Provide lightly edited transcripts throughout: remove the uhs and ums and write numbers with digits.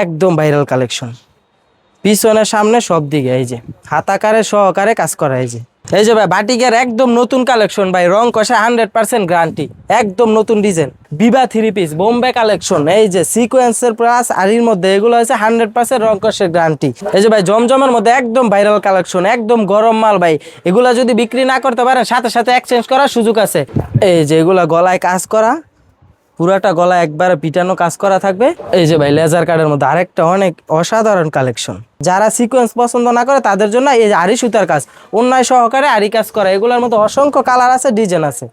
একদম viral collection, পিছনে সামনে সব দিকে এই যে হাত আকারে সহকারে কাজ করা। এই যে ভাই বাটিকের একদম নতুন কালেকশন ভাই, রং কষা 100% গ্যারান্টি, একদম নতুন ডিজাইন বিবা 3 পিস বোম্বে কালেকশন। এই যে সিকোয়েন্সের প্লাস আরির মধ্যে এগুলো হচ্ছে 100% রং কষের গ্যারান্টি। এই যে ভাই জমজমের মধ্যে একদম ভাইরাল কালেকশন, একদম গরম মাল ভাই। এগুলা যদি বিক্রি না করতে পারেন সাথে সাথে এক্সচেঞ্জ করার সুযোগ আছে। এই যে এগুলা গলায় কাজ করা, পুরাটা গলা একবারে পিটানো কাজ করা থাকবে। এই যে ভাই লেজার কার্ডের মধ্যে আরেকটা অনেক অসাধারণ কালেকশন, যারা সিকোয়েন্স পছন্দ না করে তাদের জন্য এই যে আরি সুতার কাজ, অন্যায় সহকারে আরি কাজ করা। এগুলোর মধ্যে অসংখ্য কালার আছে, ডিজাইন আছে।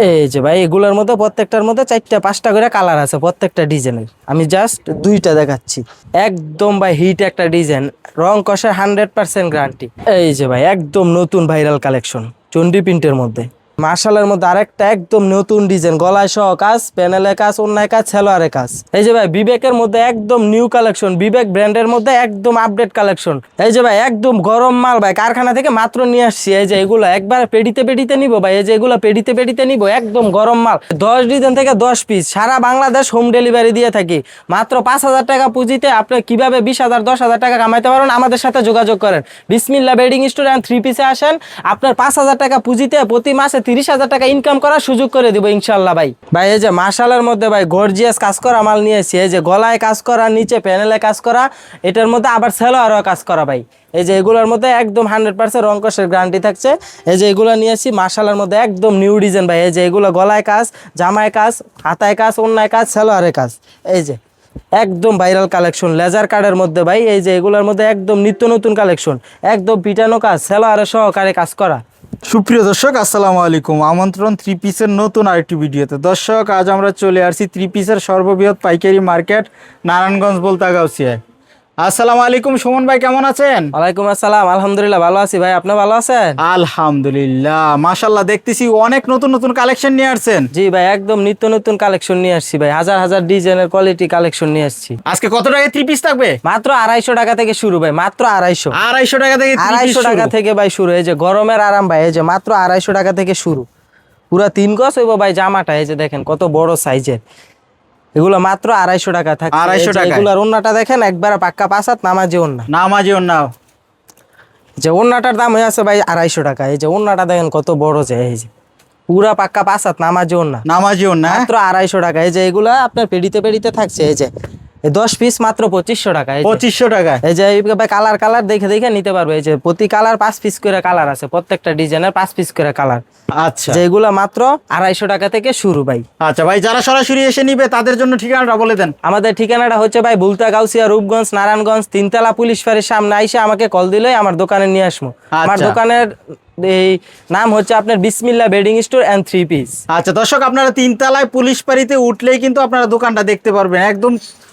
এই যে ভাই এগুলোর মধ্যে প্রত্যেকটার মধ্যে 4টা 5টা করে কালার আছে প্রত্যেকটা ডিজাইনের। আমি জাস্ট 2টা দেখাচ্ছি। একদম ভাই হিট একটা ডিজাইন, রং কষার 100% গ্যারান্টি। এই যে ভাই একদম নতুন ভাইরাল কালেকশন চন্ডি প্রিন্টের মধ্যে, মার্শালের মধ্যে আরেকটা একদম নতুন ডিজাইন, গলায় সহ কাজ, প্যানেলে কাজ, অন্যায় কাজ, সেলোয়ারে কাজ। এই যে ভাই বিবেকের মধ্যে একদম নিউ কালেকশন, বিবেক ব্র্যান্ডের মধ্যে একদম আপডেট কালেকশন। এই যে ভাই একদম গরম মাল ভাই, কারখানা থেকে মাত্র নিয়ে আসছি। এই যে এগুলো একবার পেডিতে নিবো ভাই, এই যে এগুলো পেডিতে নিবো, একদম গরম মাল। 10 ডিজাইন থেকে 10 পিস সারা বাংলাদেশ হোম ডেলিভারি দিয়ে থাকি। মাত্র 5,000 টাকা পুঁজিতে আপনি কিভাবে 20,000 10,000 টাকা কামাইতে পারেন আমাদের সাথে যোগাযোগ করেন। বিসমিল্লাহ বেডিং স্টোর এন্ড 3 পিসে আসেন, আপনার 5,000 টাকা পুঁজিতে প্রতি মাসে 30,000 টাকা ইনকাম করার সুযোগ করে দিব ইনশাল্লাহ ভাই। ভাই এই যে মার্শালের মধ্যে ভাই গর্জিয়াস কাজ করা মাল নিয়েছি। এই যে গলায় কাজ করা, নিচে প্যানেলে কাজ করা, এটার মধ্যে আবার সেলোয়ারও কাজ করা ভাই। এই যে এগুলোর মধ্যে একদম 100% রং কষের গ্যারান্টি থাকছে। এই যে এগুলো নিয়েছি মার্শালের মধ্যে একদম নিউ ডিজাইন ভাই। এই যে এগুলো গলায় কাজ, জামায় কাজ, হাতায় কাজ, অন্যায় কাজ, সেলোয়ারে কাজ। এই যে একদম ভাইরাল কালেকশন লেজার কার্ডের মধ্যে ভাই। এই যে এগুলোর মধ্যে একদম নিত্য নতুন কালেকশন, একদম পিটানো কাজ, সেলোয়ারে সহকারে কাজ করা। সুপ্রিয় দর্শক আসসালামু আলাইকুম, আমন্ত্রণ 3 পিসের নতুন আরেকটি ভিডিওতে। দর্শক আজ আমরা চলে আসছি 3 পিসের সর্ববৃহৎ পাইকারি মার্কেট নারায়ণগঞ্জ বলতাগাউসিয়ায়। আসসালামু আলাইকুম সুমন ভাই, কেমন আছেন? ওয়ালাইকুম আসসালাম, আলহামদুলিল্লাহ ভালো আছি ভাই, আপনি ভালো আছেন? আলহামদুলিল্লাহ, মাশাআল্লাহ, দেখতেছি অনেক নতুন নতুন কালেকশন নিয়ে আসছেন। জি ভাই একদম নিত্য নতুন কালেকশন নিয়ে আসছি ভাই, হাজার হাজার ডিজাইনের কোয়ালিটি কালেকশন নিয়ে আসছি। আজকে কত টাকায় 3 পিস থাকবে? মাত্র 250 টাকা থেকে শুরু ভাই, মাত্র 250 টাকা থেকে 250 টাকা থেকে ভাই শুরু। এই যে গরমের আরাম ভাই, এই যে মাত্র 250 টাকা থেকে শুরু। পুরা 3 গজ হইব ভাই জামাটা। এই যে দেখেন কত বড় সাইজের, এগুলো মাত্র 250 টাকা থাকে। 250 টাকা। এগুলোর ওন্নাটা দেখেন একবার পাক্কা 5 হাত নামাজি ওন্না। নামাজি ওন্না। যে ওন্নাটার দাম হয়ে আছে ভাই 250 টাকা। এই যে ওন্নাটা দেখেন কত বড়, যে এই যে পুরা পাক্কা 5 হাত নামাজি ওন্না, নামাজি ওন্না মাত্র 250 টাকা। এই যে এগুলা আপনার পেডিতে থাকছে। এই যে 10 পিস মাত্র 2500 টাকা। 2500 টাকা। এই যে কালার দেখে নিতে পারবে। এই যে প্রতি কালার 5 পিস করে কালার আছে, প্রত্যেকটা ডিজাইনের 5 পিস করে কালার। আচ্ছা, যেগুলো মাত্র 250 টাকা থেকে শুরু ভাই। আচ্ছা ভাই, যারা সরাসরি এসে নিবে তাদের জন্য ঠিকানাটা বলে দেন। আমাদের ঠিকানাটা হচ্ছে ভাই বুলতাগাউসিয়া, রূপগঞ্জ, নারায়ণগঞ্জ, 3তলা পুলিশ ফাঁড়ির সামনে আইসা আমাকে কল দিলেই আমার দোকানে নিয়ে আসবো। আমার আচ্ছা। দোকানের এই নাম হচ্ছে আপনার বিসমিল্লাহ বেডিং স্টোর এন্ড 3 পিস। আচ্ছা দর্শক, আপনারা 3 তলায় পুলিশ ফাঁড়িতে উঠলেই কিন্তু আপনারা দোকানটা দেখতে পারবেন, একদম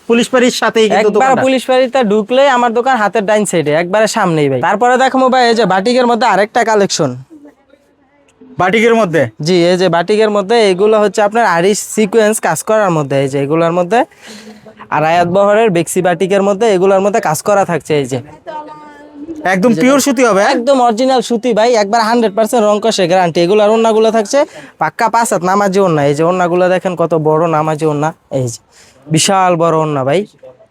পুলিশ ফাঁড়ির সাথেই কিন্তু একবার দোকানটা। পুলিশ ফাঁড়িতে ঢুকলেই আমার দোকান হাতের ডাইন সাইডে একবারে সামনেই ভাই। তারপরে দেখো ভাই এই যে বাটিকের মধ্যে আরেকটা কালেকশন। বাটিকের মধ্যে? জি, এই যে বাটিকের মধ্যে এগুলো হচ্ছে আপনার আরি সিকোয়েন্স কাজ করার মধ্যে। এই যে এগুলোর মধ্যে আর আয়াত বহরের বেক্সি বাটিকের মধ্যে এগুলোর মধ্যে কাজ করা থাকছে। এই যে একদম পিওর সুতি হবে, একদম অরিজিনাল সুতি ভাই, একবার 100% রং কষে গ্যারান্টি। এগুলোর ওন্নাগুলো থাকছে পাক্কা 5 হাত নামাজি ওন্না। এই যে ওন্নাগুলো দেখেন কত বড় নামাজি ওন্না, এই যে বিশাল বড় ওন্না ভাই।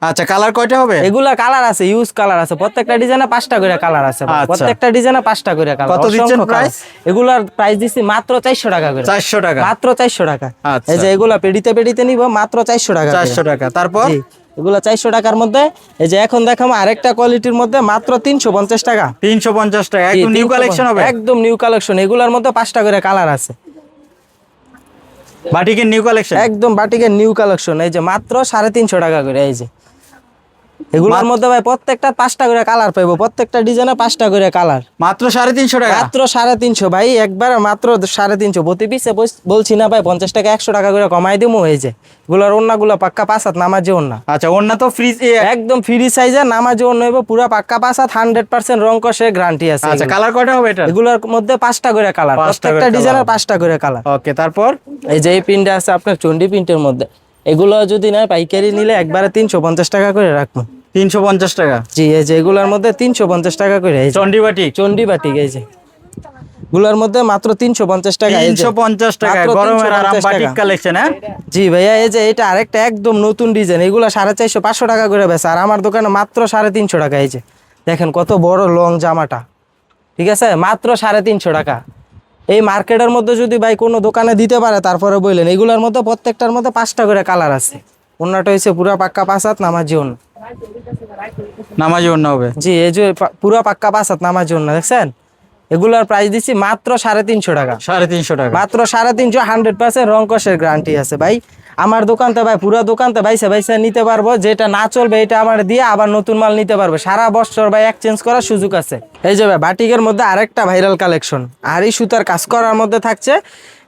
আচ্ছা, কালার কয়টা হবে? এগুলা কালার আছে, ইউজ কালার আছে, প্রত্যেকটা ডিজাইনে 5টা করে কালার আছে ভাই। আচ্ছা। প্রত্যেকটা ডিজাইনে 5টা করে কালার। কত দিচ্ছেন প্রাইস? এগুলার প্রাইস দিচ্ছি মাত্র 400 টাকা করে। 400 টাকা, মাত্র 400 টাকা। আচ্ছা। এই যে এগুলা পেডিতে নিব মাত্র 400 টাকা। 400 টাকা। তারপর জি, এগুলা 400 টাকার মধ্যে। এই যে এখন দেখাবো আরেকটা কোয়ালিটির মধ্যে মাত্র 350 টাকা। 350 টাকা, একদম নিউ কালেকশন হবে, একদম নিউ কালেকশন। এগুলার মধ্যে 5টা করে কালার আছে। বাটিকের নিউ কালেকশন, একদম বাটিকের নিউ কালেকশন। এই যে মাত্র 350 টাকা করে। এই যে এগুলোর মধ্যে ভাই প্রত্যেকটা 5টা করে কালার পাইবো, প্রত্যেকটা ডিজাইনে 5টা করে কালার। মাত্র 350 টাকা। মাত্র 350 ভাই, একবার মাত্র 350 প্রতি পিসে। বলছি না ভাই 50 টাকা 100 টাকা করে কমাই দিমু। এই যে এগুলোর ওন্নাগুলো পাক্কা 5 হাত নামাজি ওন্না। আচ্ছা, ওন্না তো ফ্রি, একদম ফ্রি সাইজের নামাজি ওন্না হইব, পুরো পাক্কা 5 হাত, 100% রং কষে গ্যারান্টি আছে। আচ্ছা, কালার কয়টা হবে এটা? এগুলোর মধ্যে 5টা করে কালার, প্রত্যেকটা ডিজাইনের 5টা করে কালার। ওকে, তারপর এই যে এই প্রিন্টটা আছে আপনার চন্ডি প্রিন্টের মধ্যে। এগুলো যদি না পাইকারি নিলে একবারে 350 টাকা করে রাখবো। 350 টাকা। জি, এই যে এগুলোর মধ্যে 350 টাকা করে। চন্ডি বাটিক। চন্ডি বাটিক। এই যে গুলার মধ্যে মাত্র 350 টাকা। এই যে 350 টাকা মাত্র গরমের আরাম 350 বাটিক টাকা। কালেকশন। হ্যাঁ জি ভাইয়া, এই যে এটা আরেকটা একদম নতুন ডিজাইন, এগুলা 450 500 টাকা করে বেচে, আর আমার দোকানে মাত্র 350 টাকা। এই যে দেখেন কত বড় লং জামাটা, ঠিক আছে, মাত্র 350 টাকা। এই মার্কেটের মধ্যে যদি ভাই কোনো দোকানে দিতে পারে তারপরে বললেন। এগুলোর মধ্যে প্রত্যেকটার মধ্যে 5টা করে কালার আছে। ওন্নাটা হয়েছে পুরা পাক্কা 5 হাত নামাজি ওন্না। নামাজি ওন্না হবে। জি, এই যে পুরা পাক্কা 5 হাত নামাজি ওন্না দেখছেন, এগুলার প্রাইস দিচ্ছি মাত্র 350 টাকা। 350 টাকা মাত্র 350, 100% রং কষের গ্যারান্টি আছে ভাই। আমার দোকানতে ভাই পুরো দোকানতে বাইসা বাইসা নিতে পারবো, যেটা না চলবে এটা আমার দিয়ে আবার নতুন মাল নিতে পারবে। সারা বছর ভাই এক্সচেঞ্জ করার সুযোগ আছে। এই যে ভাই বাটিকের মধ্যে আরেকটা ভাইরাল কালেকশন, আরই সুতার কাজ করার মধ্যে থাকছে।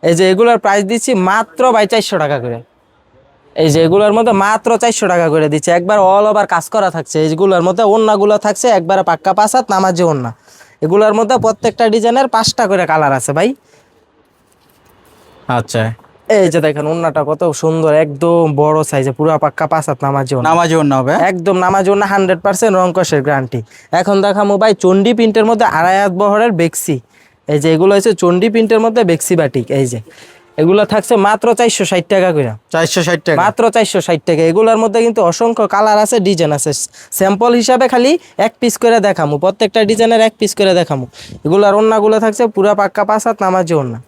এই যে এগুলোর প্রাইস দিচ্ছি মাত্র ভাই 400 টাকা করে। এই যে এগুলোর মধ্যে মাত্র 400 টাকা করে দিচ্ছে, একবার অল ওভার কাজ করা থাকছে। এইগুলোর মধ্যে ওন্নাগুলো থাকছে একবারে পাক্কা 5 হাত নামাজি ওন্না। এগুলোর মধ্যে প্রত্যেকটা ডিজাইনের 5টা করে কালার আছে ভাই। আচ্ছা এই যে দেখেন ওন্নাটা কত সুন্দর, একদম বড় সাইজে পুরা পাক্কা 5 হাত নামাজি ওন্না। নামাজি ওন্না হবে। একদম নামাজি ওন্না, 100% রং কষের গ্যারান্টি। এখন দেখামো ভাই চন্ডি প্রিন্টের মধ্যে 2.5 হাত বহরের বেক্সি। এই যে এগুলো হচ্ছে চন্ডি প্রিন্টের মধ্যে বেক্সি বাটিক। এই যে এগুলো থাকছে মাত্র 460 টাকা করে। 460 টাকা মাত্র 460 টাকা। এগুলোর মধ্যে কিন্তু অসংখ্য কালার আছে, ডিজাইন আছে। স্যাম্পল হিসাবে খালি এক পিস করে দেখামু, প্রত্যেকটা ডিজাইনের এক পিস করে দেখামু। এগুলার ওন্নাগুলো থাকছে পুরা পাক্কা 5 হাত নামাজি ওন্না।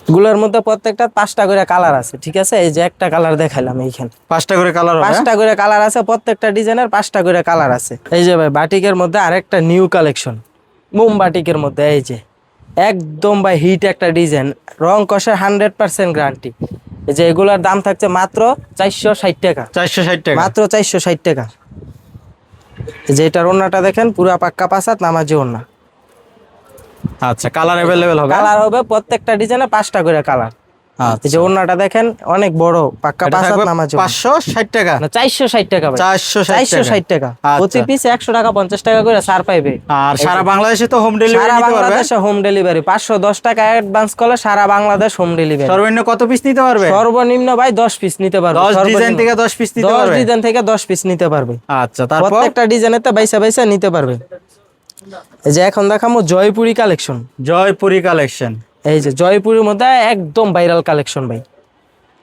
এগুলোর মধ্যে প্রত্যেকটা 5টা করে কালার আছে, ঠিক আছে। এই যে একটা কালার দেখাইলাম এইখানে, 5টা করে কালার হবে। 5টা করে কালার আছে, প্রত্যেকটা ডিজাইনের 5টা করে কালার আছে। এই যে ভাই বাটিকের মধ্যে আরেকটা নিউ কালেকশন, মোম বাটিকের মধ্যে। এই যে একদম ভাই হিট একটা ডিজাইন, রং কষের 100% গ্যারান্টি। এই যে এগুলার দাম থাকছে মাত্র 460 টাকা। 460 টাকা মাত্র 460 টাকা। এই যে এটার ওন্নাটা দেখেন পুরা পাক্কা 5 হাত নামাজি ওন্না। আচ্ছা কালার अवेलेबल হবে। কালার হবে প্রত্যেকটা ডিজাইনে 5টা করে কালার। আচ্ছা এই যে ওন্নাটা দেখেন অনেক বড় পাক্কা 5 হাত নামাজি ওন্না। 560 টাকা না 460 টাকা ভাই। 460 টাকা। আচ্ছা। প্রতি পিস 100 টাকা 50 টাকা করে ছাড় পাইবে। আর সারা বাংলাদেশে তো হোম সারা ডেলিভারি নিতে পারবে। বাংলাদেশে হোম ডেলিভারি, 510 টাকা অ্যাডভান্স করলে সারা বাংলাদেশ হোম ডেলিভারি। সর্বনিম্ন কত পিস নিতে পারবে? সর্বনিম্ন ভাই 10 পিস নিতে পারবে। 10 ডিজাইন থেকে 10 পিস নিতে 10 পারবে। ডিজাইন থেকে 10 পিস নিতে পারবে। আচ্ছা তারপর প্রত্যেকটা ডিজাইনেতে বাইসা বাইসা নিতে পারবে। এই যে এখন দেখামু জয়পুরি কালেকশন। জয়পুরি কালেকশন। এই যে জয়পুরের মধ্যে একদম ভাইরাল কালেকশন ভাই,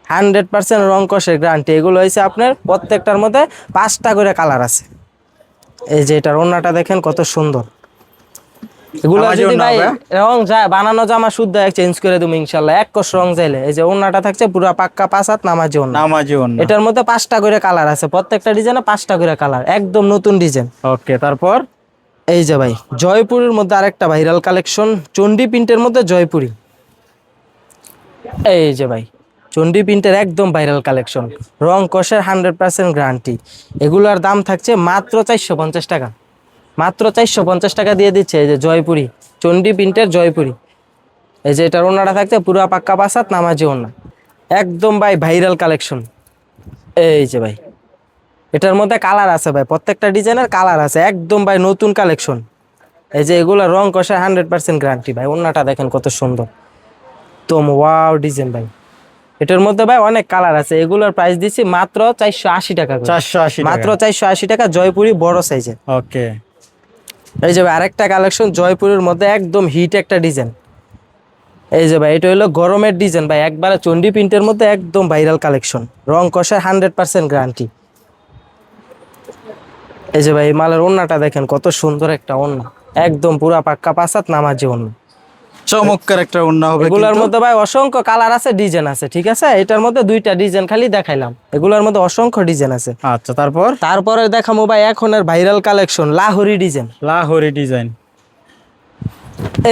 100% রং কষের গ্যারান্টি। এগুলো হয়েছে আপনার প্রত্যেকটার মধ্যে 5টা করে কালার আছে। এই যে এটার ওন্নাটা দেখেন কত সুন্দর। এগুলো নামাজি যদি ওন্না ভাই হবে? রং যায় বানানো জামা শুদ্ধ চেঞ্জ করে দেবো ইনশাল্লাহ, এক কোশ রং যাইলে। এই যে ওন্নাটা থাকছে পুরো পাক্কা 5 হাত নামাজি ওন্না। নামাজি ওন্না। এটার মধ্যে 5টা করে কালার আছে, প্রত্যেকটা ডিজাইনে 5টা করে কালার, একদম নতুন ডিজাইন। ওকে তারপর এই যে ভাই জয়পুরের মধ্যে আরেকটা ভাইরাল কালেকশন, চন্ডি প্রিন্টের মধ্যে জয়পুরি। এই যে ভাই চন্ডি প্রিন্টের একদম ভাইরাল কালেকশন, রং কষের 100% গ্যারান্টি। এগুলার দাম থাকছে মাত্র 450 টাকা। মাত্র 450 টাকা দিয়ে দিচ্ছে। এই যে জয়পুরি, চন্ডি প্রিন্টের জয়পুরি। এই যে এটার ওন্নাটা থাকছে পুরা পাক্কা 5 হাত নামাজি ওন্না। একদম ভাই ভাইরাল কালেকশন। এই যে ভাই এটার মধ্যে কালার আছে ভাই, প্রত্যেকটা ডিজাইনের কালার আছে, একদম ভাই নতুন কালেকশন। এই যে এগুলা রং কষায় 100% গ্যারান্টি ভাই। ওন্নাটা দেখেন কত সুন্দর, তো ওয়াও ডিজাইন ভাই। এটার মধ্যে ভাই অনেক কালার আছে। এগুলোর প্রাইস দিচ্ছি মাত্র 480 টাকা করে। 480 টাকা। মাত্র 480 টাকা, জয়পুরি বড় সাইজের। ওকে এই যে ভাই আরেকটা কালেকশন জয়পুরের মধ্যে একদম হিট একটা ডিজাইন। এই যে ভাই এটা হলো গরমের ডিজাইন ভাই, একবারে চন্ডি প্রিন্টের মধ্যে একদম ভাইরাল কালেকশন, রং কষায় 100% গ্যারান্টি। এই যে ভাই এই মালের ওন্নাটা দেখেন কত সুন্দর একটা ওন্না, একদম পুরা পাক্কা 5 হাত নামাজি ওন্না। চমৎকার একটা ওন্না হবে। এগুলোর কিন্তু মধ্যে ভাই অসংখ্য কালার আছে, ডিজাইন আছে, ঠিক আছে। এটার মধ্যে 2টা ডিজাইন খালি দেখাইলাম, এগুলোর মধ্যে অসংখ্য ডিজাইন আছে। আচ্ছা তারপর তারপরে দেখামো ভাই এখনের viral collection Lahori design. Lahori design.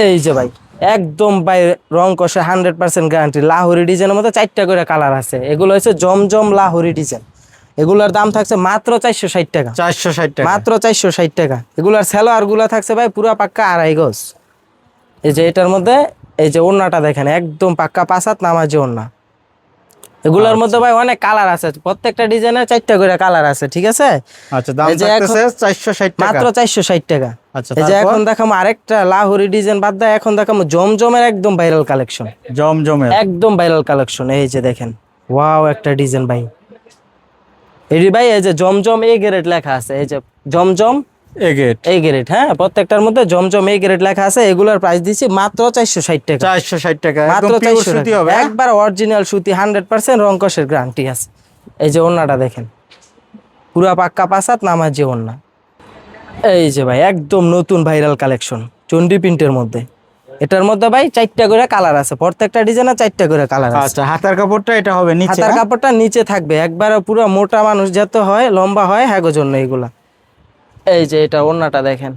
এই যে ভাই একদম ভাই রং কষে 100% গ্যারান্টি। লাহোরি ডিজাইনের মধ্যে 4টা করে কালার আছে। এগুলো হচ্ছে জমজম লাহোরি ডিজাইন। এগুলোর দাম থাকছে মাত্র 460 টাকা। 460 টাকা মাত্র 460 টাকা। এগুলার সেলোয়ার গুলা থাকছে ভাই পুরা পাক্কা 2.5 গজ। এই যে এটার মধ্যে এই যে ওন্নাটা দেখেন একদম পাক্কা 5 হাত নামাজি ওন্না। এগুলোর মধ্যে ভাই অনেক কালার আছে, প্রত্যেকটা ডিজাইনের 4টা করে কালার আছে, ঠিক আছে। আচ্ছা দাম এই যে থাকতেছে 460 টাকা মাত্র 460 টাকা। আচ্ছা এই যে তারপর এখন দেখামো আরেকটা লাহোরি ডিজাইন বাদ দেয়, এখন দেখামো জমজমের একদম ভাইরাল কালেকশন। জমজমের একদম ভাইরাল কালেকশন। এই যে দেখেন ওয়াও একটা ডিজাইন ভাই। এই ভাই এই যে জমজম এ গ্রেড লেখা আছে, এই যে জমজম এ গেট। এই গ্রেড, হ্যাঁ প্রত্যেকটার মধ্যে জমজম এই গ্রেড লেখা আছে। এগুলোর প্রাইস দিচ্ছি মাত্র 460 টাকা। 460 টাকা, মাত্র একদম পিওর 460 সুতি টাকা, হবে। একবার অরিজিনাল সুতি, 100% রং কষের গ্যারান্টি আছে। এই যে ওন্নাটা দেখেন, পুরা পাক্কা পাসাত নামাজি ওন্না। এই যে ভাই একদম নতুন ভাইরাল কালেকশন চন্ডি প্রিন্টের মধ্যে। এটার মধ্যে ভাই 4টা করে কালার আছে, প্রত্যেকটা ডিজাইনে 4টা করে কালার আছে। আচ্ছা, হাতার কাপড়টা এটা হবে নিচে, হাতার কাপড়টা নিচে থাকবে, একবারে পুরো মোটা মানুষ যত হয়, লম্বা হয়, হ্যাঁ গো জন্য এগুলা। এই যে এটা ওন্নাটা দেখেন,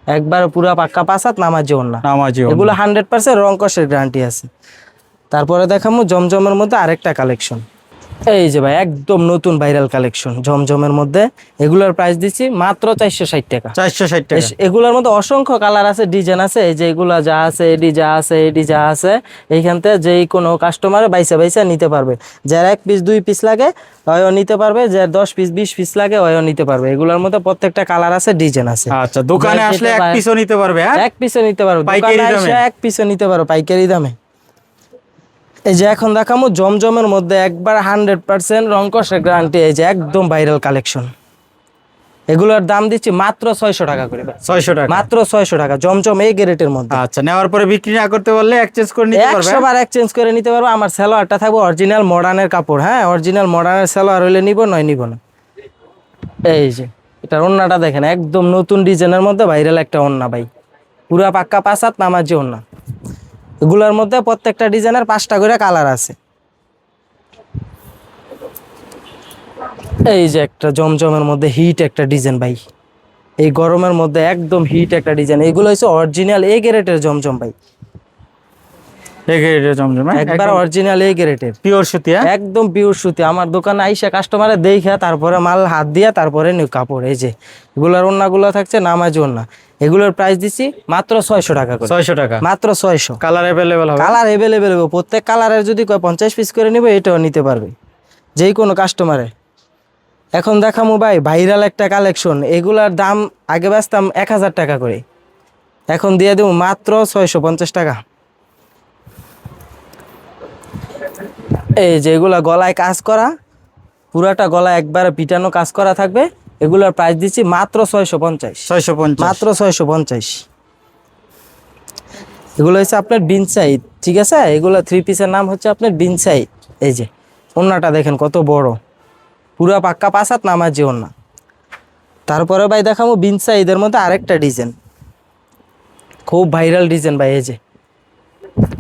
একবার পুরা পাক্কা পাসাত নামাজি ওন্না। নামাজি এগুলো 100% রং কষের গ্যারান্টি আছে। তারপরে দেখামু জমজমের মধ্যে আরেকটা কালেকশন। এই যে ভাই একদম নতুন ভাইরাল কালেকশন জমজমের মধ্যে। এগুলোর প্রাইস দিচ্ছি মাত্র 460 টাকা। 460 টাকা। এগুলোর মধ্যে অসংখ্য কালার আছে, ডিজাইন আছে। এই যে এগুলা যা আছে, এডি যা আছে, এডি যা আছে, এইখান থেকে যেই কোনো কাস্টমার বাইসা বাইসা নিতে পারবে। যার 1 পিস 2 পিস লাগে ওয়ও নিতে পারবে, যার 10 পিস 20 পিস লাগে ওয়ও নিতে পারবে। এগুলোর মধ্যে প্রত্যেকটা কালার আছে, ডিজাইন আছে। আচ্ছা, দোকানে যার আসলে যেটা এক পিসও নিতে পারবে, হ্যাঁ? এক পিসও নিতে পারবে, পাইকারি দোকানে দামে? এসে এক পিসও নিতে পারো পাইকারি দামে। এই যে এখন দেখামু জমজমের মধ্যে একবার 100% রং কষের গ্যারান্টি। এই যে একদম ভাইরাল কালেকশন। এগুলোর দাম দিচ্ছি মাত্র 600 টাকা করে। 600 টাকা। মাত্র 600 টাকা, জমজম এই গ্রেডের মধ্যে। আচ্ছা, নেওয়ার পরে বিক্রি না করতে পারলে এক্সচেঞ্জ করে নিতে পারবে। 100 বার এক্সচেঞ্জ করে নিতে পারবো। আমার সালোয়ারটা থাকবে অরিজিনাল মডার্নের কাপড়, হ্যাঁ অরিজিনাল মডার্নের সালোয়ার হইলে নিব, নয় নিব না। এই যে এটার ওন্নাটা দেখেন, একদম নতুন ডিজাইনের মধ্যে ভাইরাল একটা ওন্না ভাই, পুরা পাক্কা পাসাত নামাজি ওন্না। এগুলোর মধ্যে প্রত্যেকটা ডিজাইনের 5টা করে কালার আছে। এই যে একটা জমজমের মধ্যে হিট একটা ডিজাইন ভাই, এই গরমের মধ্যে একদম হিট একটা ডিজাইন। এগুলো হচ্ছে অরিজিনাল এ গ্রেডের জমজম ভাই, এই গ্রেডের জমজম, হ্যাঁ? একবার অরিজিনাল এ গ্রেডের পিওর সুতি, হ্যাঁ? একদম পিওর সুতি। আমার দোকানে আইসা কাস্টমারে দেখা তারপরে মাল হাত দিয়া তারপরে নিউ কাপড়। এই যে এগুলোর ওন্নাগুলো থাকছে নামাজি ওন্না। এগুলোর প্রাইস দিছি মাত্র 600 টাকা করে। 600 টাকা। মাত্র 600। কালার अवेलेबल হবে? কালার अवेलेबल হবে, প্রত্যেক কালারের যদি কয় 50 পিস করে নিবে এটাও নিতে পারবে যেই কোনো কাস্টমারে। এখন দেখামু ভাই ভাইরাল একটা কালেকশন। এগুলার দাম আগে বেচতাম 1000 টাকা করে, এখন দিয়ে দেবো মাত্র 650 টাকা। এই যে এগুলা গলায় কাজ করা, পুরাটা গলায় একবারে পিটানো কাজ করা থাকবে। এগুলার প্রাইস দিচ্ছি মাত্র 650। 650। মাত্র 650। এগুলো হচ্ছে আপনার বিন সাইড, ঠিক আছে? এগুলো 3 পিসের নাম হচ্ছে আপনার বিন সাইড। এই যে ওন্নাটা দেখেন কত বড়, পুরা পাক্কা পাসাত নামাজি ওন্না। তারপরে ভাই দেখাবো বিন সাইডের মধ্যে আরেকটা ডিজাইন, খুব ভাইরাল ডিজাইন ভাই।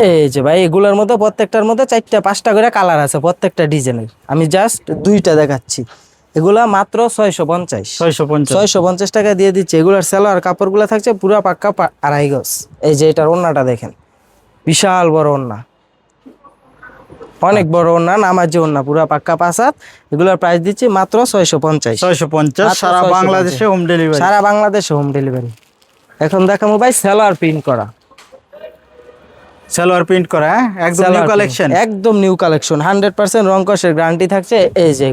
এই যে ভাই এগুলোর মধ্যে প্রত্যেকটার মধ্যে 4টা 5টা করে কালার আছে প্রত্যেকটা ডিজাইনের। আমি জাস্ট 2টা দেখাচ্ছি। এগুলা মাত্র 650। 650 টাকা দিয়ে দিচ্ছে। এগুলার সালোয়ার কাপড়গুলো থাকছে পুরা পাক্কা 2.5 গজ। এই যে এটার ওন্নাটা দেখেন, বিশাল বড় ওন্না, অনেক বড় ওন্না, নামাজি ওন্না, পুরা পাক্কা পাসাত। এগুলোর প্রাইস দিচ্ছি মাত্র 650। 650 সারা বাংলাদেশে হোম ডেলিভারি। সারা বাংলাদেশে হোম ডেলিভারি। এখন দেখাবো ভাই সালোয়ার প্রিন্ট করা। সালোয়ার প্রিন্ট করা, হ্যাঁ? একদম নিউ কালেকশন। একদম নিউ কালেকশন, 100% রং কষের গ্যারান্টি থাকছে। এই যে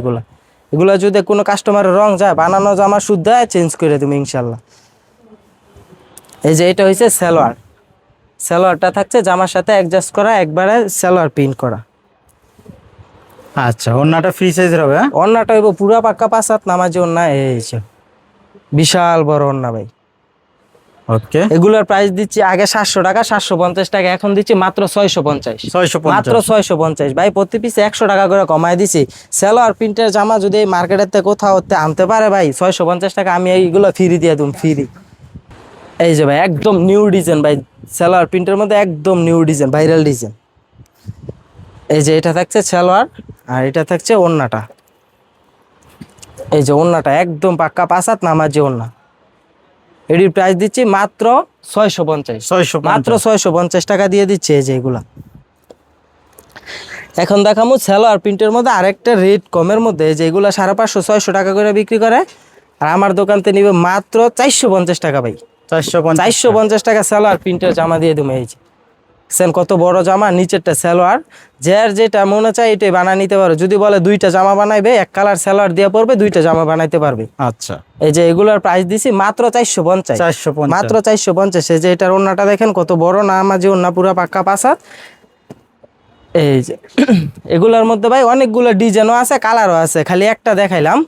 এগুলা যদি কোনো কাস্টমারের রং যায়, বানানো জামা শুদ্ধ চেঞ্জ করে তুমি ইনশাল্লাহ। এই যে এটা হচ্ছে সালোয়ার, সালোয়ারটা থাকছে জামার সাথে অ্যাডজাস্ট করা, একবারে সালোয়ার প্রিন্ট করা। আচ্ছা, ওন্নাটা ফ্রি সাইজের হবে, হ্যাঁ? ওন্নাটা হইব পুরা পাক্কা পাসাত নামাজি ওন্না। এই যে বিশাল বড় ওন্না ভাই। ওকে। এগুলোর প্রাইস দিচ্ছি আগে 700 টাকা, 750 টাকা, এখন দিচ্ছি মাত্র 650। 650 মাত্র 650 ভাই, প্রতি পিসে 100 টাকা করে কমায় দিছি। সালোয়ার প্রিন্টের জামা যদি এই মার্কেটের থেকে কোথাও আনতে পারে ভাই 650 টাকা, আমি এইগুলো ফ্রি দিয়ে দিম, ফ্রি। এই যে ভাই একদম নিউ ডিজাইন ভাই, সালোয়ার প্রিন্টের মধ্যে একদম নিউ ডিজাইন, ভাইরাল ডিজাইন। এই যে এটা থাকছে সালোয়ার, আর এটা থাকছে ওন্নাটা। এই যে ওন্নাটা একদম পাক্কা পাসাত নামাজি ওন্না। এটির প্রাইস দিচ্ছি মাত্র 650। মাত্র 650 টাকা দিয়ে দিচ্ছে। এই যে এগুলা এখন দেখামু সালোয়ার প্রিন্টের মধ্যে আরেকটা রেট কমের মধ্যে। যে এগুলা 550 600 টাকা করে বিক্রি করে, আর আমার দোকানতে নিবে মাত্র 450 টাকা ভাই। 450 টাকা সালোয়ার প্রিন্টের জামা দিয়ে দেবো। এই যে সেন কত বড় জামা, নিচেরটা সালোয়ার, যার যেটা মনে চায় এটাই বানায় নিতে পারো। যদি বলে 2টা জামা বানাইবে, এক কালার সালোয়ার দিয়ে পড়বে, 2টা জামা বানাইতে পারবে। আচ্ছা, এই যে এগুলোর প্রাইস দিছি মাত্র 450। 450 মাত্র 450। এই যে এটার ওন্নাটা দেখেন কত বড়, নামাজি ওন্না, পুরা পাক্কা পাসাত। এই যে এগুলোর মধ্যে ভাই অনেকগুলো ডিজাইনও আছে, কালারও আছে, খালি একটা দেখাইলাম।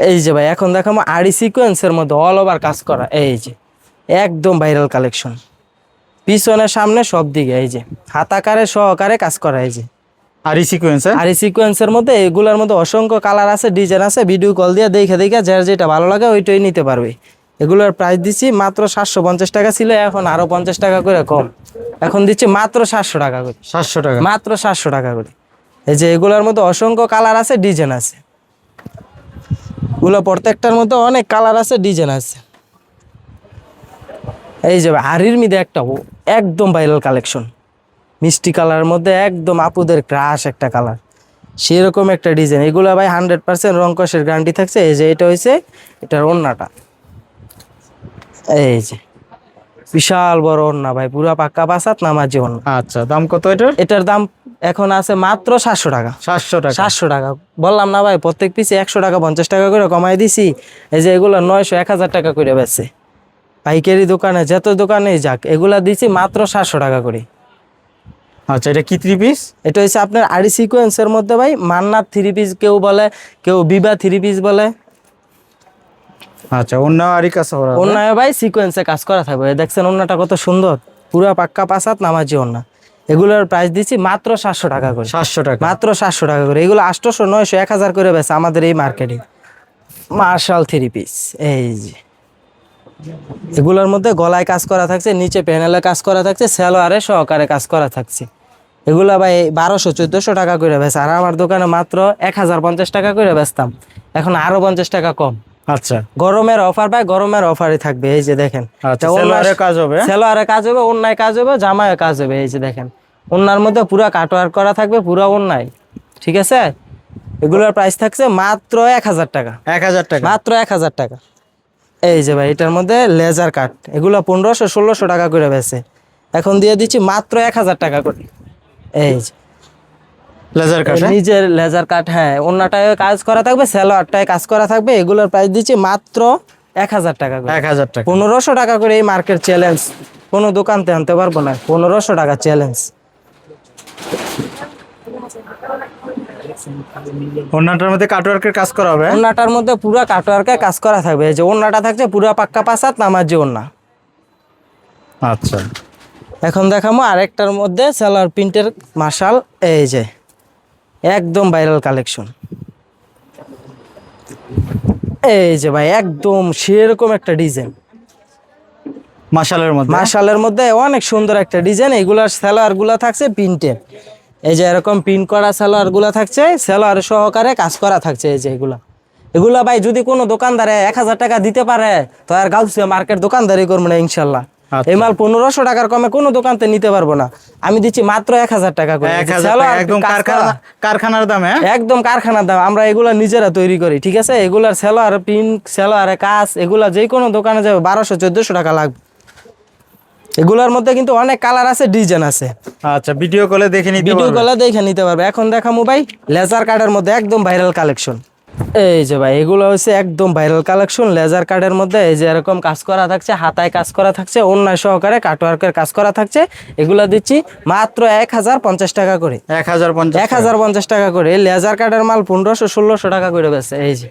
এই যে ভাই এখন দেখাবো আড়ি সিকোয়েন্সের মধ্যে অল ওভার কাজ করা, এই যে একদম ভাইরাল কালেকশন, পিছনে সামনে সব দিকে এই যে হাতাকারে সহকারে কাজ করা, এই যে আর এই সিকোয়েন্স আর এই সিকোয়েন্সের মধ্যে এগুলোর মধ্যে অসংখ্য কালার আছে, ডিজাইন আছে, ভিডিও কল দিয়ে দেখে দেখে যার যেটা ভালো লাগে ওইটাই নিতে পারবে। এগুলোর প্রাইস দিচ্ছি মাত্র 750 টাকা, ছিল এখন আরো 50 টাকা করে কম, এখন দিচ্ছি মাত্র 700 টাকা করে, 700 টাকা। মাত্র 700 টাকা করে। এই যে এগুলোর মধ্যে অসংখ্য কালার আছে, ডিজাইন আছে, এগুলো প্রত্যেকটার মধ্যে অনেক কালার আছে, ডিজাইন আছে। এই যে আরির মধ্যে একটা একদম ভাইরাল কালেকশন, মিষ্টি কালারের মধ্যে একদম আপুদের ক্রাশ একটা কালার, সেরকম একটা ডিজাইন। এগুলো ভাই 100% রং কষের গ্যারান্টি থাকছে। এই যে এটা হয়েছে এটার ওড়নাটা, এই যে বিশাল বড় ওড়না ভাই, পুরা পাক্কা বাসাত নামাজি ওড়না। আচ্ছা, দাম কত এটার? এটার দাম এখন আছে মাত্র 700 টাকা। 700 টাকা। 700 টাকা বললাম না ভাই, প্রত্যেক পিসে 100 টাকা 50 টাকা করে কমাই দিছি। এই যে এগুলো 900 1000 টাকা করে বেচে পাইকারি দোকানে, যত দোকানে যাক এগুলা দিছি মাত্র 700 টাকা করে। আচ্ছা, এটা কি 3 পিস? এটা হচ্ছে আপনার আড়ি সিকোয়েন্সের মধ্যে ভাই মান্নাত 3 পিস কেউ বলে, কেউ বিবা 3 পিস বলে। আচ্ছা, অন্য আরই কাছে করা হবে। ওন্নায় ভাই সিকোয়েন্সে কাজ করা থাকবে, এই দেখছেন ওন্নাটা কত সুন্দর, পুরা পাক্কা পাসাত নামাজি ওন্না। এগুলোর প্রাইস দিচ্ছি মাত্র 700 টাকা করে। 700 টাকা। মাত্র 700 টাকা করে। এগুলো 800 900 1000 করে বেচে আমাদের এই মার্কেটে। মার্শাল 3 পিস, এই যে এগুলোর মধ্যে গলায় কাজ করা থাকছে, নিচে প্যানেলে কাজ করা থাকছে, সালোয়ারে সহকারে কাজ করা থাকছে। এগুলা ভাই 1200 1400 টাকা করে বেচে, আর আমার দোকানে মাত্র 1050 টাকা করে বেচতাম, এখন আরো 50 টাকা কম। আচ্ছা, গরমের অফার ভাই, গরমের অফারই থাকবে। এই যে দেখেন, আচ্ছা, সেলোয়ারে কাজ হবে। সেলোয়ারে কাজ হবে, ওন্নায় কাজ হবে, জামায় কাজ হবে। এই যে দেখেন ওন্নার মধ্যে পুরা কাটওয়ার্ক করা থাকবে, পুরা ওন্নায়, ঠিক আছে। এগুলোর প্রাইস থাকছে মাত্র 1000 টাকা, 1000 টাকা। মাত্র 1000 টাকা। এই যে ভাই এটার মধ্যে লেজার কাট, এগুলো 1500 1600 টাকা করে বেচে, এখন দিয়ে দিচ্ছি মাত্র 1000 টাকা করে। এই যে লেজার কাট। নিজের লেজার কাট, হ্যাঁ ওন্নাটায় কাজ করা থাকবে, সালোয়ারটায় কাজ করা থাকবে। এগুলোর প্রাইস দিচ্ছি মাত্র 1000 টাকা করে। 1000 টাকা। 1500 টাকা করে এই মার্কেট চ্যালেঞ্জ, কোনো দোকানতে আনতে পারবো না। 1500 টাকা চ্যালেঞ্জ। ওন্নাটার মধ্যে কাটওয়ার্কের কাজ করা হবে। ওন্নাটার মধ্যে পুরা কাটওয়ার্কে কাজ করা থাকবে। এই যে ওন্নাটা থাকছে পুরা পাক্কা পাসাত নামাজি ওন্না। আচ্ছা, এখন দেখাবো আরেকটার মধ্যে সালোয়ার প্রিন্টের মার্শাল, এই যে একদম ভাইরাল কালেকশন। এই যে ভাই একদম সেরকম একটা ডিজাইন, মাশালের মধ্যে। মার্শালের মধ্যে অনেক সুন্দর একটা ডিজাইন। এগুলার সালোয়ার গুলা থাকছে প্রিন্টের, এই যে এরকম প্রিন্ট করা সালোয়ার গুলা থাকছে, সালোয়ার সহকারে কাজ করা থাকছে। এই যে এগুলা ভাই যদি কোনো দোকানদারে 1000 টাকা দিতে পারে তো আর গাউসিয়া মার্কেট দোকানদারি করবো না ইনশাল্লাহ। আচ্ছা। এই মাল 1500 টাকার কমে কোনো দোকানতে নিতে পারবো না, আমি দিচ্ছি মাত্র 1000 টাকা করে। 1000 টাকা সালোয়ার একদম কাজ করা। কারখানার দামে। একদম কারখানার দাম, আমরা এগুলা নিজেরা তৈরি করি, ঠিক আছে। এগুলার সালোয়ার প্রিন্ট, সালোয়ারের কাজ, এগুলা যে কোনো দোকানে যাবে 1200 1400 টাকা লাগবে। এগুলার মধ্যে কিন্তু অনেক কালার আছে, ডিজাইন আছে, আচ্ছা, ভিডিও কলে দেখে নিতে ভিডিও পারবে। কলে দেখে নিতে পারবে। এখন দেখামু ভাই লেজার কার্ডের মধ্যে একদম ভাইরাল কালেকশন। এই যে ভাই এগুলো হচ্ছে একদম ভাইরাল কালেকশন লেজার কার্ডের মধ্যে। এই যে এরকম কাজ করা থাকছে, হাতায় কাজ করা থাকছে, অন্যায় সহকারে কাটওয়ার্কের কাজ করা থাকছে। এগুলো দিচ্ছি মাত্র 1050 টাকা করে। 1050 1050 টাকা করে। এই লেজার কার্ডের মাল 1500 1600 টাকা করে বেচে। এই যে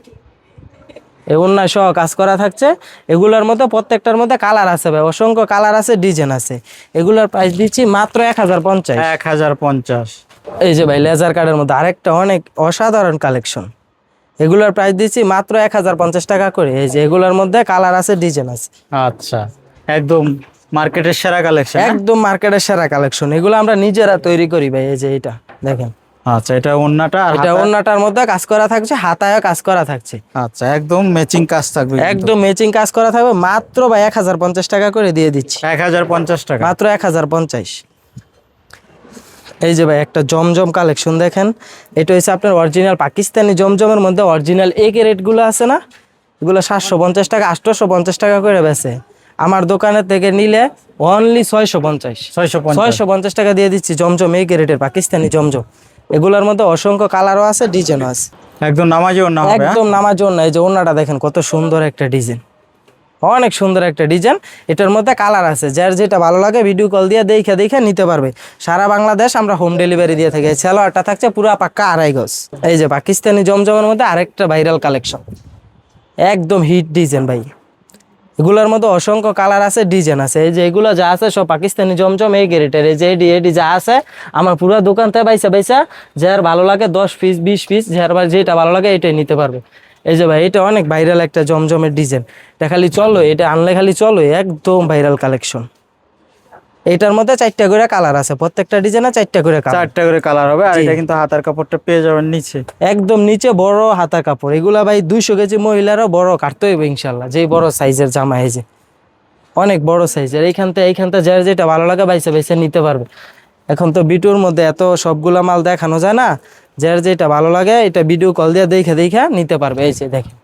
এই অন্যায় সহ কাজ করা থাকছে। এগুলোর মধ্যে প্রত্যেকটার মধ্যে কালার আছে ভাই, অসংখ্য কালার আছে, ডিজাইন আছে। এগুলোর প্রাইস দিচ্ছি মাত্র 1050। 1050। এই যে ভাই লেজার কার্ডের মধ্যে আরেকটা অনেক অসাধারণ কালেকশন, এগুলোর প্রাইস দিচ্ছি মাত্র 1050 টাকা করে। এই যে এগুলোর মধ্যে কালার আছে, ডিজাইন আছে। আচ্ছা, একদম মার্কেটের সেরা কালেকশন। একদম মার্কেটের সেরা কালেকশন, এগুলো আমরা নিজেরা তৈরি করি ভাই। এই যে এটা দেখেন, আচ্ছা, এটা ওন্নাটা আর এটা ওন্নাটার মধ্যে কাজ করা থাকছে, হাতায়ও কাজ করা থাকছে। আচ্ছা, একদম ম্যাচিং কাজ থাকবে। একদম ম্যাচিং কাজ করা থাকবে, মাত্র ভাই 1050 টাকা করে দিয়ে দিচ্ছি। 1050 টাকা। মাত্র 1050। এই যে ভাই একটা জমজম কালেকশন দেখেন, এটা হচ্ছে আপনার অরিজিনাল পাকিস্তানি জমজমের মধ্যে অরিজিনাল এগ রেটগুলো আছে না, এগুলো 750 টাকা 850 টাকা করে বেচে। আমার দোকানের থেকে নিলে অনলি 650 650 টাকা দিয়ে দিচ্ছি জমজম এগ রেটের পাকিস্তানি জমজম। এগুলোর মধ্যে অসংখ্য কালারও আছে, ডিজাইনও আছে। একদম নামাজি ওন্না হবে। একদম নামাজ ওন্না। এই যে ওন্নাটা দেখেন কত সুন্দর একটা ডিজাইন, অনেক সুন্দর একটা ডিজাইন। এটার মধ্যে কালার আছে, যার যেটা ভালো লাগে ভিডিও কল দিয়ে দেখে দেখে নিতে পারবে। সারা বাংলাদেশ আমরা হোম ডেলিভারি দিয়ে থাকি। সালোয়ারটা থাকছে পুরা পাক্কা 2.5 গজ। এই যে পাকিস্তানি জমজমের মধ্যে আরেকটা ভাইরাল কালেকশন, একদম হিট ডিজাইন ভাই। এগুলোর মধ্যে অসংখ্য কালার আছে, ডিজাইন আছে। এই যে এগুলো যা আছে সব পাকিস্তানি জমজম এই গ্রেটের। এই যে এডি যা আছে আমার পুরো দোকান থেকে বাইসা বাইসা যার ভালো লাগে 10 পিস 20 পিস যার যেটা ভালো লাগে এটাই নিতে পারবে। এই যে ভাই এটা অনেক ভাইরাল একটা জমজমের ডিজাইন, এটা খালি চলো, এটা আনলে খালি চলো, একদম ভাইরাল কালেকশন। এটার মধ্যে 4টা করে কালার আছে, প্রত্যেকটা ডিজাইনে 4টা করে কালার। 4টা করে কালার হবে। আর জি। এটা কিন্তু হাতার কাপড়টা পেয়ে যাবেন নিচে। একদম নিচে বড় হাতা কাপড়। এগুলা ভাই 200 কেজি মহিলারও বড় কাটতে হইবে ইনশাল্লাহ, যেই বড় সাইজের জামা। এই যে অনেক বড় সাইজের, এইখানটা যার যেটা ভালো লাগে বাইসে বাইসে নিতে পারবে। এখন তো ভিডিওর মধ্যে এত সবগুলা মাল দেখানো যায় না, যার যেটা ভালো লাগে এটা ভিডিও কল দিয়ে দেখে দেখে নিতে পারবে। এই যে দেখেন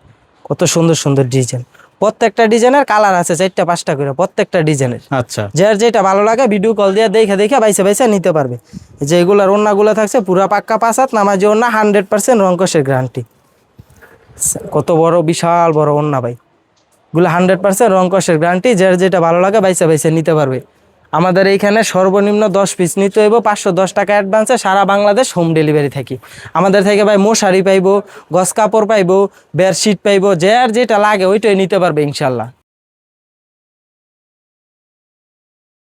কত সুন্দর সুন্দর ডিজাইন, প্রত্যেকটা ডিজাইনের কালার আছে 4টা 5টা করে প্রত্যেকটা ডিজাইনের। আচ্ছা, যার যেটা ভালো লাগে ভিডিও কল দিয়ে দেখে দেখে বাইসে বাইসে নিতে পারবে। যে এগুলার ওন্নাগুলো থাকছে পুরা পাক্কা 5 হাত নামাজি ওন্না, 100% রংকশের গ্যারান্টি। কত বড় বিশাল বড় ওন্না ভাই, এগুলো 100% রংকশের গ্যারান্টি। যার যেটা ভালো লাগে বাইসে বাইসে নিতে পারবে। আমাদের এইখানে সর্বনিম্ন 10 পিস নিতে হইব, 510 টাকা অ্যাডভান্সে সারা বাংলাদেশ হোম ডেলিভারি থাকি। আমাদের থেকে ভাই মশারি পাইবো, গস কাপড় পাইবো, বেডশিট পাইবো, যার যেটা লাগে ওইটাই নিতে পারবে ইনশাল্লাহ।